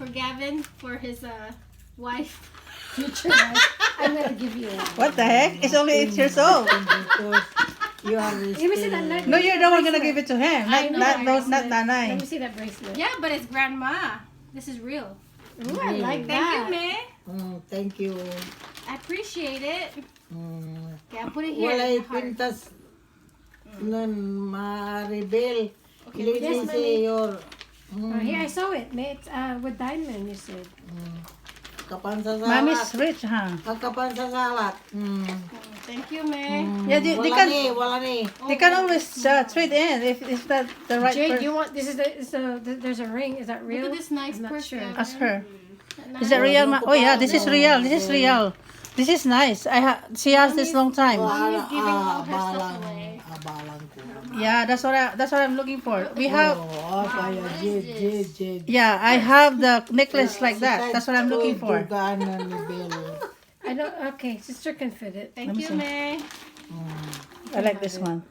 for Gavin for his wife. Future wife. I'm gonna give you one. What the heck? It's only 8 years old. Because you are Let me see that. No, you're the one gonna give it to him. I know, Not Let nanay. me see that bracelet. Yeah, but it's grandma. This is real. Ooh, I like Thank you, that. May. Thank you. I appreciate it. Mm. Okay, I'll put it here. Walay in the heart. kwintas nun ma-reveal. Okay, Lili si your Here, I saw it. It's with diamond, you said. kapan sa salat. Mommy's rich, huh? Kapan sa salat. Thank you, May. Yeah, Wala ni. they can always trade in if that's the right Jade, person. you want this? There's a ring. Is that real? Look at this nice I'm not purse, sure. Gavin. Ask her. Nice. Is that real? Oh yeah, this is real. This is real. This is nice. She has this long time. Mommy's giving all her stuff away. Abalang ko. Yeah, that's what I'm looking for. We have Kaya Jade. yeah, I have the necklace like that. That's what I'm looking for. Dugaan na ni Bill. I don't. Okay, sister can fit it. Thank you, May. I like this one.